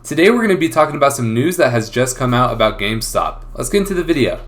Today we're going to be talking about some news that has just come out about GameStop. Let's get into the video.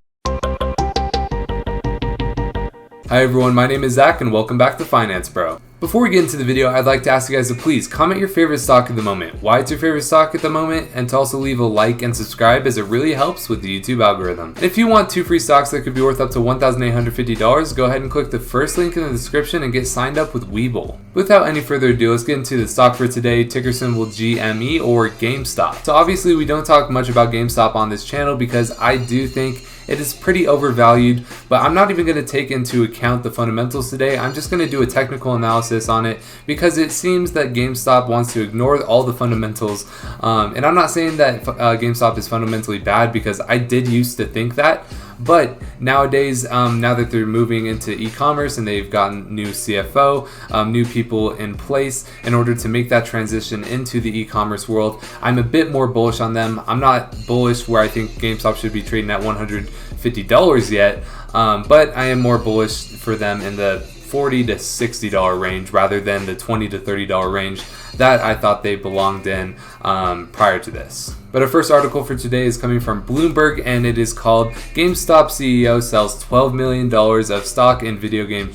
Hi everyone, my name is Zach and welcome back to Finance Bro. Before we get into the video, I'd like to ask you guys to please comment your favorite stock at the moment, why it's your favorite stock at the moment, and to also leave a like and subscribe as it really helps with the YouTube algorithm. And if you want 2 free stocks that could be worth up to $1,850, go ahead and click the first link in the description and get signed up with WeBull. Without any further ado, let's get into the stock for today, ticker symbol GME or GameStop. So obviously we don't talk much about GameStop on this channel because I do think it is pretty overvalued, but I'm not even going to take into account the fundamentals today. I'm just going to do a technical analysis on it because it seems that GameStop wants to ignore all the fundamentals. And I'm not saying that GameStop is fundamentally bad because I did used to think that. But nowadays, now that they're moving into e-commerce and they've gotten new CFO, new people in place in order to make that transition into the e-commerce world, I'm a bit more bullish on them. I'm not bullish where I think GameStop should be trading at $150 yet, but I am more bullish for them in the $40 to $60 range rather than the $20 to $30 range that I thought they belonged in prior to this. But our first article for today is coming from Bloomberg, and it is called GameStop CEO sells $12 million of stock in video game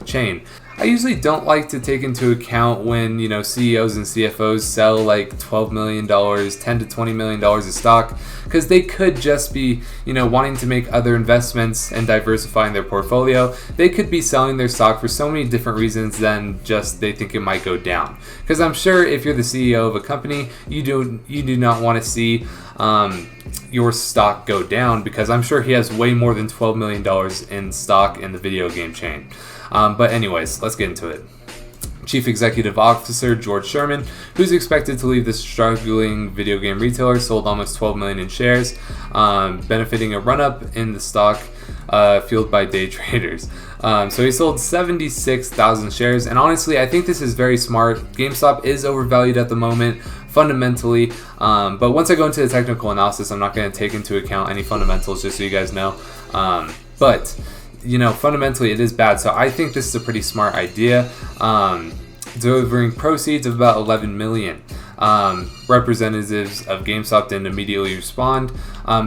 chain. I usually don't like to take into account when, CEOs and CFOs sell like $12 million, $10 to $20 million of stock, because they could just be, wanting to make other investments and diversifying their portfolio. They could be selling their stock for so many different reasons than just they think it might go down. Because I'm sure if you're the CEO of a company, you do not want to see your stock go down, because I'm sure he has way more than $12 million in stock in the video game chain. But anyways, let's get into it. Chief Executive Officer George Sherman, who's expected to leave the struggling video game retailer, sold almost 12 million in shares, benefiting a run-up in the stock fueled by day traders. So he sold 76,000 shares, and honestly, I think this is very smart. GameStop is overvalued at the moment, fundamentally, but once I go into the technical analysis, I'm not going to take into account any fundamentals, just so you guys know. But fundamentally it is bad, so I think this is a pretty smart idea. Delivering proceeds of about 11 million. Representatives of GameStop didn't immediately respond.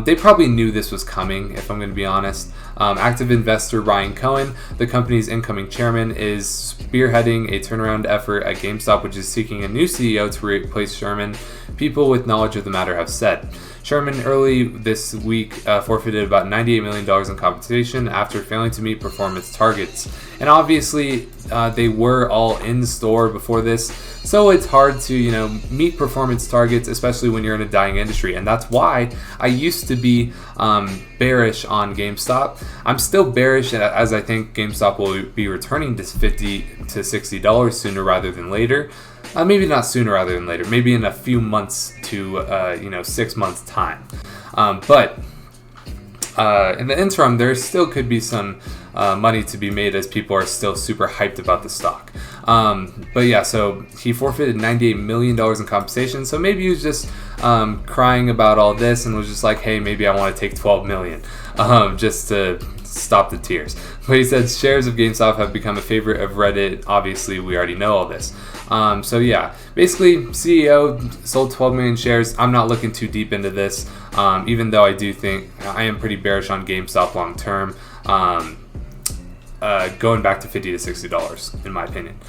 They probably knew this was coming, if I'm going to be honest. Active investor Ryan Cohen, the company's incoming chairman, is spearheading a turnaround effort at GameStop, which is seeking a new CEO to replace Sherman, people with knowledge of the matter have said. Sherman early this week forfeited about $98 million in compensation after failing to meet performance targets. And obviously, they were all in store before this, so it's hard to, meet performance targets, especially when you're in a dying industry. And that's why I used to be bearish on GameStop. I'm still bearish, as I think GameStop will be returning to $50 to $60 sooner rather than later. Maybe not sooner rather than later. Maybe in a few months to 6 months time. But in the interim, there still could be some money to be made as people are still super hyped about the stock. But yeah, so he forfeited $98 million in compensation. So maybe he was just crying about all this and was just like, hey, maybe I want to take $12 million just to stop the tears. But he said shares of GameStop have become a favorite of Reddit. Obviously, we already know all this. So yeah, basically CEO sold 12 million shares. I'm not looking too deep into this, even though I do think I am pretty bearish on GameStop long term, going back to $50 to $60 in my opinion.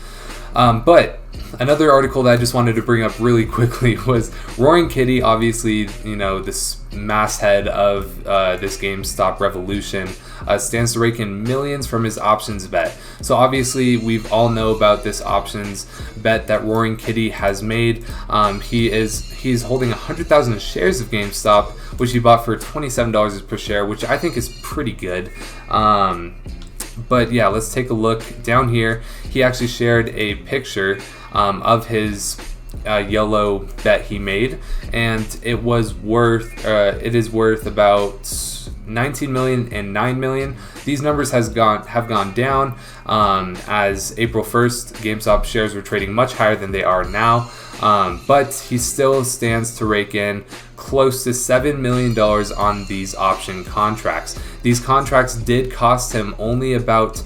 But another article that I just wanted to bring up really quickly was Roaring Kitty, obviously, this masthead of this GameStop revolution, stands to rake in millions from his options bet. So obviously, we've all know about this options bet that Roaring Kitty has made. He's holding 100,000 shares of GameStop, which he bought for $27 per share, which I think is pretty good. But yeah, let's take a look down here. He actually shared a picture of his yellow bet he made, and it is worth about 19 million and 9 million. These numbers have gone down as April 1st, GameStop shares were trading much higher than they are now. But he still stands to rake in close to $7 million on these option contracts. These contracts did cost him only about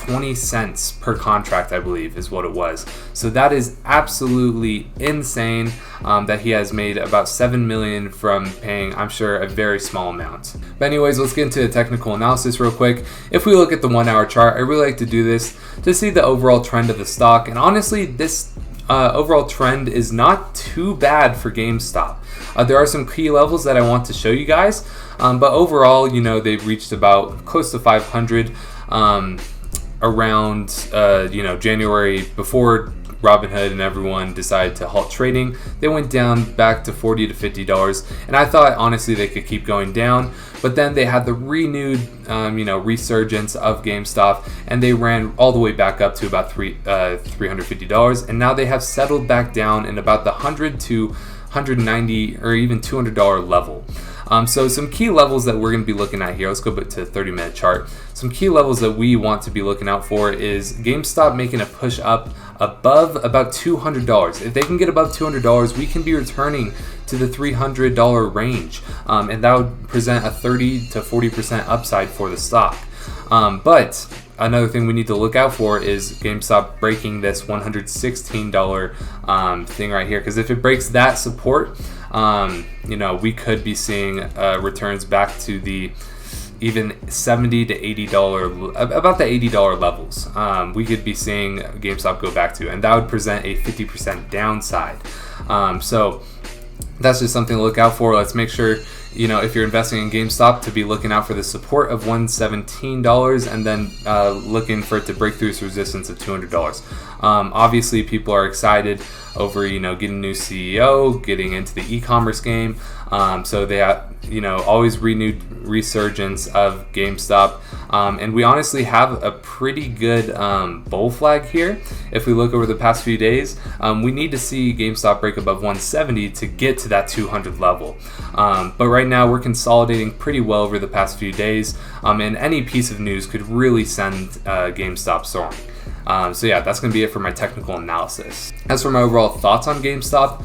20 cents per contract, I believe is what it was. So that is absolutely insane that he has made about 7 million from paying, I'm sure, a very small amount. But anyways, let's get into the technical analysis real quick. If we look at the 1 hour chart, I really like to do this to see the overall trend of the stock. And honestly, this overall trend is not too bad for GameStop. There are some key levels that I want to show you guys, but overall, they've reached about close to 500 around January, before Robinhood and everyone decided to halt trading. They went down back to $40 to $50, and I thought honestly they could keep going down, but then they had the renewed resurgence of GameStop, and they ran all the way back up to about $350, and now they have settled back down in about the $100 to $190 or even $200 level. So some key levels that we're going to be looking at here, let's go back to the 30-minute chart. Some key levels that we want to be looking out for is GameStop making a push up above about $200. If they can get above $200, we can be returning to the $300 range, and that would present a 30 to 40% upside for the stock. But another thing we need to look out for is GameStop breaking this $116 thing right here, because if it breaks that support, we could be seeing returns back to the even $70 to $80, about the $80 levels. We could be seeing GameStop go back to, and that would present a 50% downside. So that's just something to look out for. Let's make sure, if you're investing in GameStop, to be looking out for the support of $117 and then looking for it to break through its resistance of $200. Obviously, people are excited over, getting a new CEO, getting into the e-commerce game. So they have, always renewed resurgence of GameStop. And we honestly have a pretty good bull flag here. If we look over the past few days, we need to see GameStop break above 170 to get to that 200 level. But right now we're consolidating pretty well over the past few days, and any piece of news could really send GameStop soaring. So yeah, that's going to be it for my technical analysis. As for my overall thoughts on GameStop,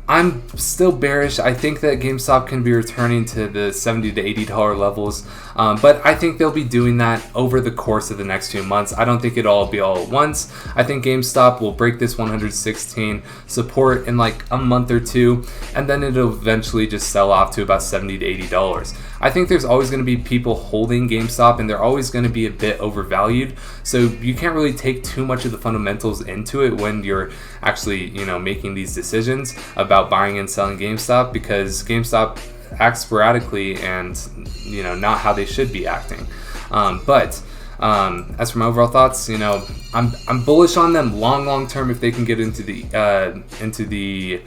I'm still bearish. I think that GameStop can be returning to the $70 to $80 levels, but I think they'll be doing that over the course of the next few months. I don't think it'll all be all at once. I think GameStop will break this 116 support in like a month or two, and then it'll eventually just sell off to about $70 to $80. I think there's always going to be people holding GameStop, and they're always going to be a bit overvalued. So you can't really take too much of the fundamentals into it when you're actually, making these decisions about buying and selling GameStop, because GameStop acts sporadically and, not how they should be acting. But as for my overall thoughts, I'm bullish on them long term if they can get into the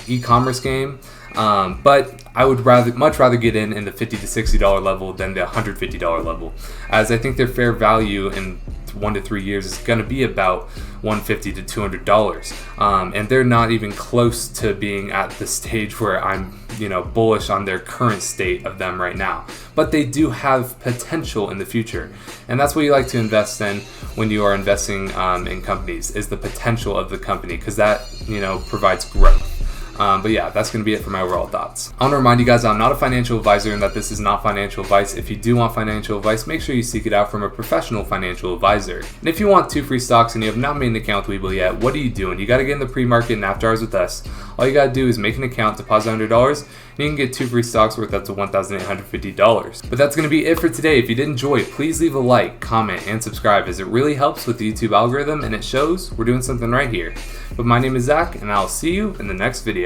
e-commerce game. But I would much rather get in the $50 to $60 level than the $150 level, as I think their fair value in 1 to 3 years is going to be about $150 to $200, and they're not even close to being at the stage where I'm bullish on their current state of them right now. But they do have potential in the future, and that's what you like to invest in when you are investing in companies, is the potential of the company, because that provides growth. But yeah, that's going to be it for my overall thoughts. I want to remind you guys I'm not a financial advisor and that this is not financial advice. If you do want financial advice, make sure you seek it out from a professional financial advisor. And if you want 2 free stocks and you have not made an account with WeBull yet, what are you doing? You got to get in the pre-market and after hours with us. All you got to do is make an account, deposit $100, and you can get 2 free stocks worth up to $1,850. But that's going to be it for today. If you did enjoy, please leave a like, comment, and subscribe, as it really helps with the YouTube algorithm and it shows we're doing something right here. But my name is Zach, and I'll see you in the next video.